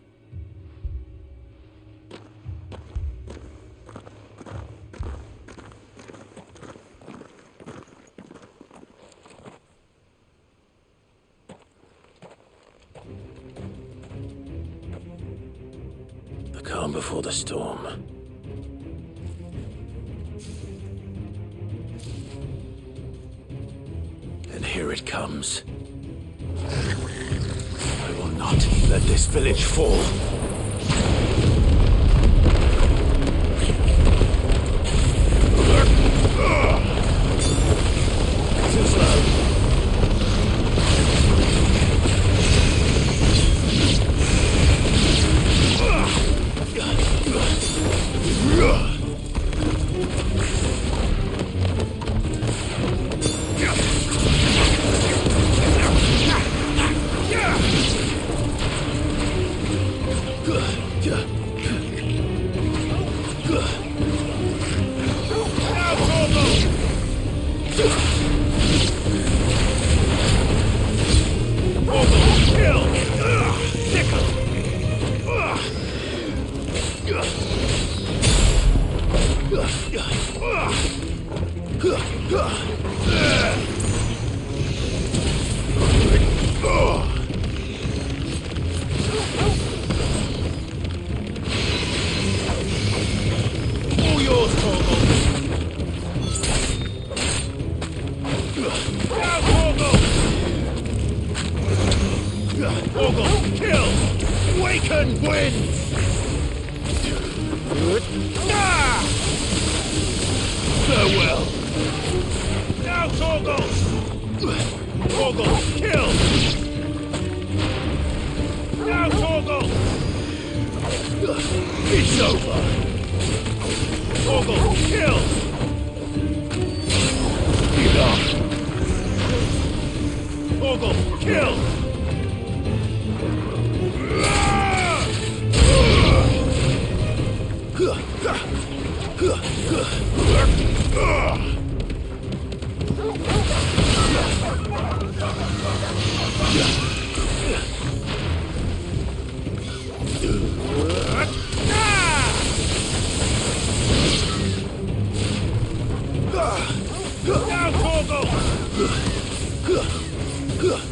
The calm before the storm. And here it comes. I will not let this village fall. Too slow.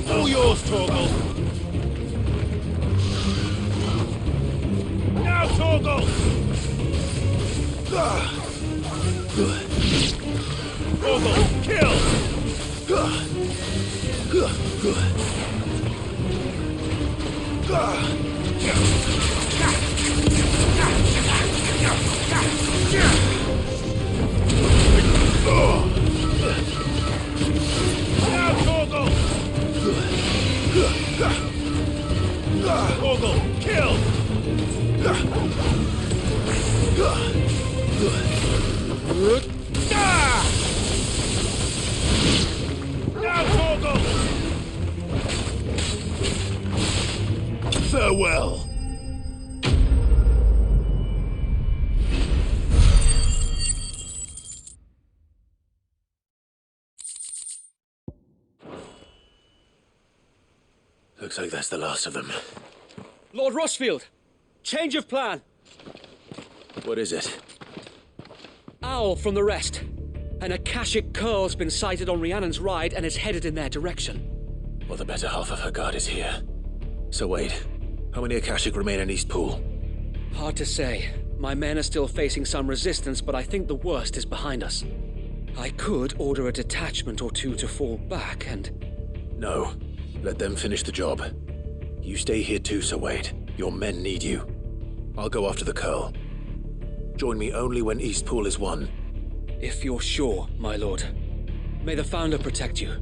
All yours, Torgal! Now, Torgal! Torgal, kill! Torgal, kill! Now, Torgal! Farewell! Looks like that's the last of them. Lord Rossfield! Change of plan! What is it? Owl from the rest. An Akashic curl's been sighted on Rhiannon's ride and is headed in their direction. Well, the better half of her guard is here. So wait, how many Akashic remain in East Pool? Hard to say. My men are still facing some resistance, but I think the worst is behind us. I could order a detachment or two to fall back and... No. Let them finish the job. You stay here too, Sir Wade. Your men need you. I'll go after the Curl. Join me only when East Pool is won. If you're sure, my lord. May the Founder protect you.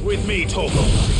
With me, Torgal.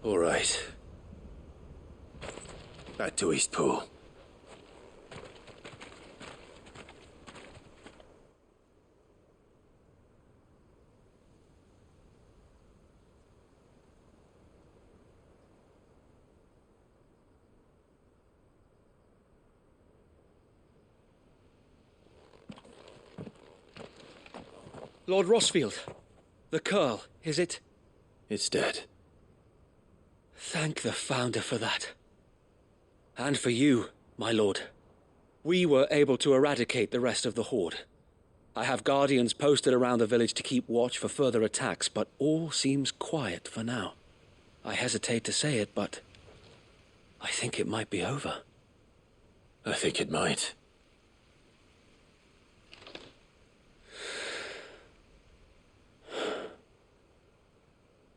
All right. Back to East Pool. Lord Rossfield, the Curl, is it? It's dead. Thank the Founder for that. And for you, my lord. We were able to eradicate the rest of the Horde. I have guardians posted around the village to keep watch for further attacks, but all seems quiet for now. I hesitate to say it, but I think it might be over. I think it might.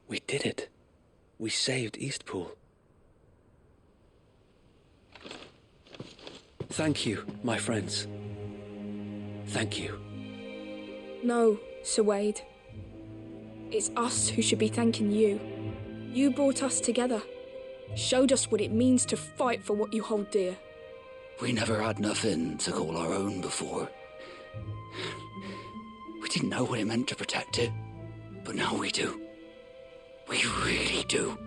We did it. We saved Eastpool. Thank you, my friends. Thank you. No, Sir Wade. It's us who should be thanking you. You brought us together. Showed us what it means to fight for what you hold dear. We never had nothing to call our own before. We didn't know what it meant to protect it, but now we do. We really do.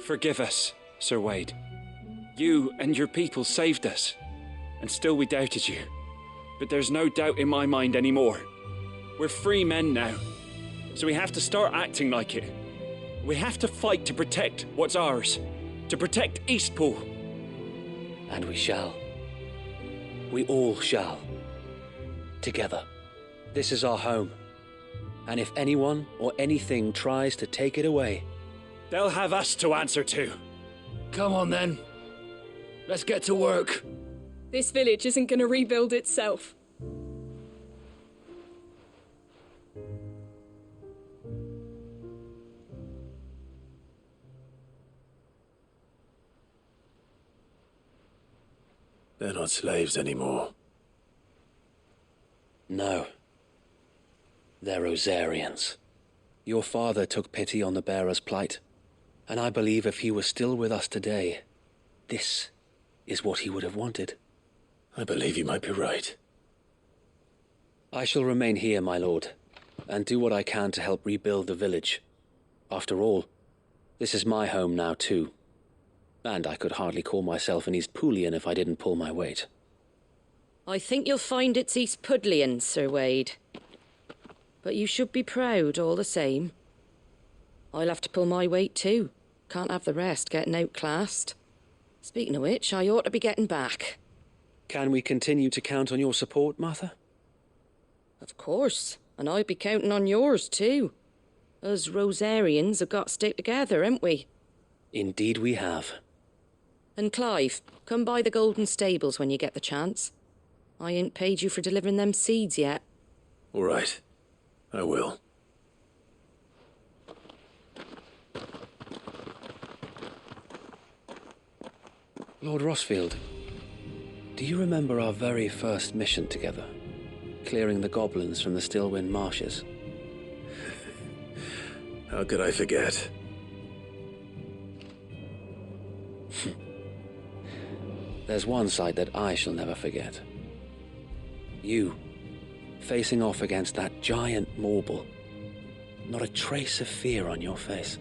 Forgive us, Sir Wade. You and your people saved us, and still we doubted you. But there's no doubt in my mind anymore. We're free men now, so we have to start acting like it. We have to fight to protect what's ours, to protect Eastpool. And we shall. We all shall. Together. This is our home. And if anyone or anything tries to take it away, they'll have us to answer to. Come on then. Let's get to work. This village isn't going to rebuild itself. They're not slaves anymore. No. They're Rosarians. Your father took pity on the bearer's plight, and I believe if he was still with us today, this is what he would have wanted. I believe you might be right. I shall remain here, my lord, and do what I can to help rebuild the village. After all, this is my home now too. And I could hardly call myself an Eastpoolian if I didn't pull my weight. I think you'll find it's Eastpudlian, Sir Wade. But you should be proud all the same. I'll have to pull my weight too. Can't have the rest getting outclassed. Speaking of which, I ought to be getting back. Can we continue to count on your support, Martha? Of course, and I'd be counting on yours too. Us Rosarians have got to stick together, haven't we? Indeed we have. And Clive, come by the Golden Stables when you get the chance. I ain't paid you for delivering them seeds yet. All right. I will. Lord Rossfield, do you remember our very first mission together? Clearing the goblins from the Stillwind Marshes? How could I forget? There's one sight that I shall never forget. You, facing off against that giant Morble. Not a trace of fear on your face.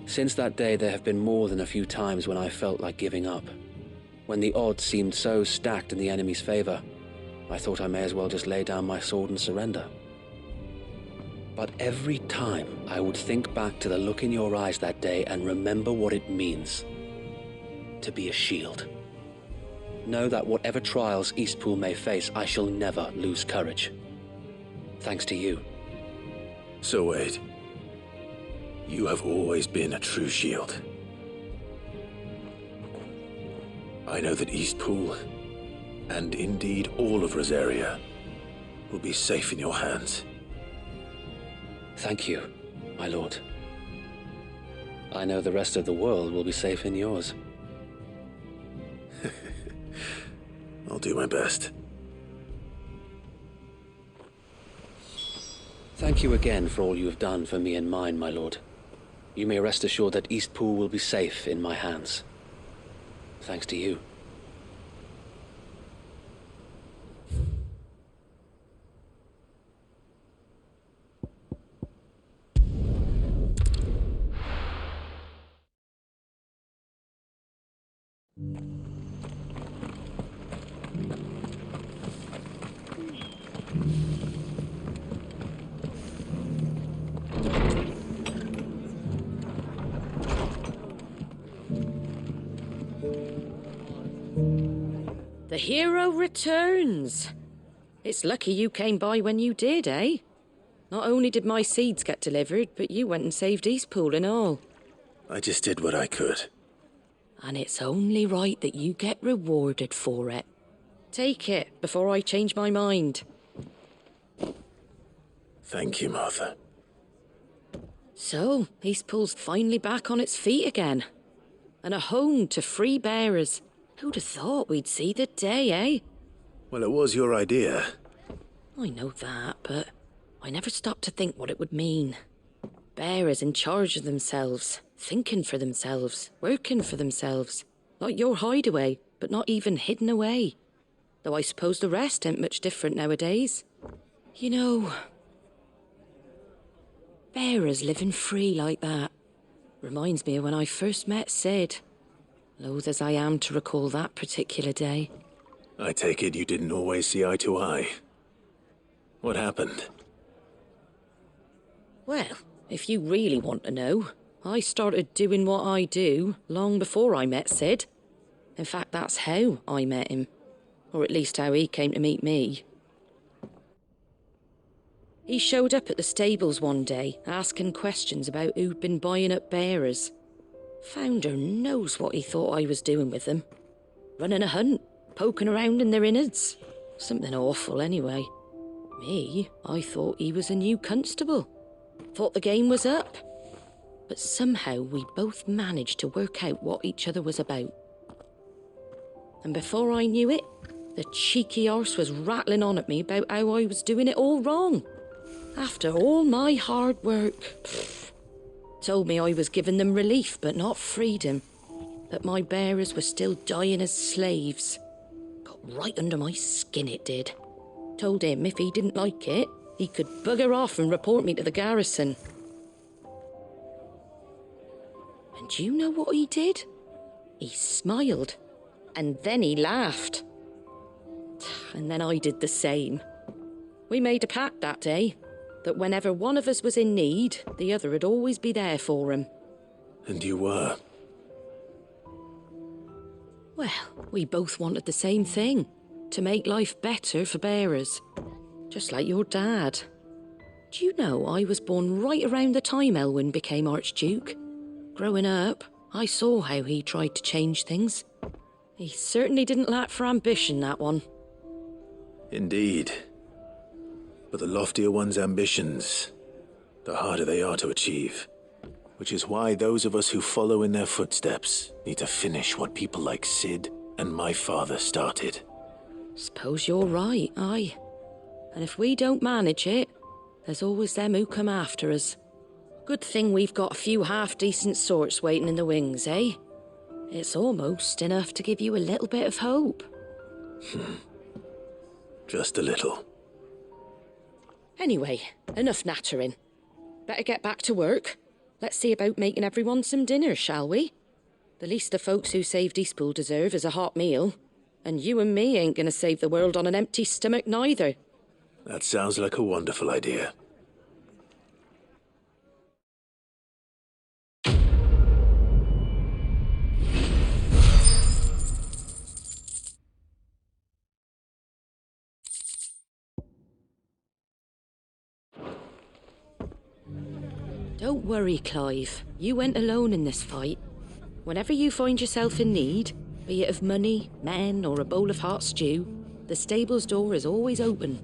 Since that day, there have been more than a few times when I felt like giving up. When the odds seemed so stacked in the enemy's favor, I thought I may as well just lay down my sword and surrender. But every time, I would think back to the look in your eyes that day and remember what it means to be a shield. Know that whatever trials Eastpool may face, I shall never lose courage. Thanks to you. So Wade, you have always been a true shield. I know that Eastpool, and indeed all of Rosaria, will be safe in your hands. Thank you, my lord. I know the rest of the world will be safe in yours. I'll do my best. Thank you again for all you have done for me and mine, my lord. You may rest assured that Eastpool will be safe in my hands. Thanks to you. The hero returns. It's lucky you came by when you did, eh? Not only did my seeds get delivered, but you went and saved Eastpool and all. I just did what I could. And it's only right that you get rewarded for it. Take it before I change my mind. Thank you, Martha. So, Eastpool's finally back on its feet again. And a home to free bearers. Who'd have thought we'd see the day, eh? Well, it was your idea. I know that, but I never stopped to think what it would mean. Bearers in charge of themselves, thinking for themselves, working for themselves. Like your hideaway, but not even hidden away. Though I suppose the rest ain't much different nowadays. You know, bearers living free like that reminds me of when I first met Sid. Loath as I am to recall that particular day. I take it you didn't always see eye to eye. What happened? Well, if you really want to know, I started doing what I do long before I met Sid. In fact, that's how I met him. Or at least how he came to meet me. He showed up at the stables one day, asking questions about who'd been buying up bearers. Founder knows what he thought I was doing with them. Running a hunt, poking around in their innards. Something awful anyway. Me, I thought he was a new constable. Thought the game was up. But somehow we both managed to work out what each other was about. And before I knew it, the cheeky arse was rattling on at me about how I was doing it all wrong. After all my hard work. Told me I was giving them relief but not freedom. That my bearers were still dying as slaves. Got right under my skin it did. Told him if he didn't like it, he could bugger off and report me to the garrison. And do you know what he did? He smiled. And then he laughed. And then I did the same. We made a pact that day, that whenever one of us was in need, the other would always be there for him. And you were? Well, we both wanted the same thing. To make life better for bearers. Just like your dad. Do you know I was born right around the time Elwyn became Archduke? Growing up, I saw how he tried to change things. He certainly didn't lack for ambition, that one. Indeed. But the loftier one's ambitions, the harder they are to achieve. Which is why those of us who follow in their footsteps need to finish what people like Sid and my father started. Suppose you're right, aye. And if we don't manage it, there's always them who come after us. Good thing we've got a few half-decent sorts waiting in the wings, eh? It's almost enough to give you a little bit of hope. Just a little. Anyway, enough nattering. Better get back to work. Let's see about making everyone some dinner, shall we? The least the folks who saved Eastpool deserve is a hot meal. And you and me ain't gonna save the world on an empty stomach neither. That sounds like a wonderful idea. Don't worry, Clive. You went alone in this fight. Whenever you find yourself in need, be it of money, men, or a bowl of hot stew, the stable's door is always open.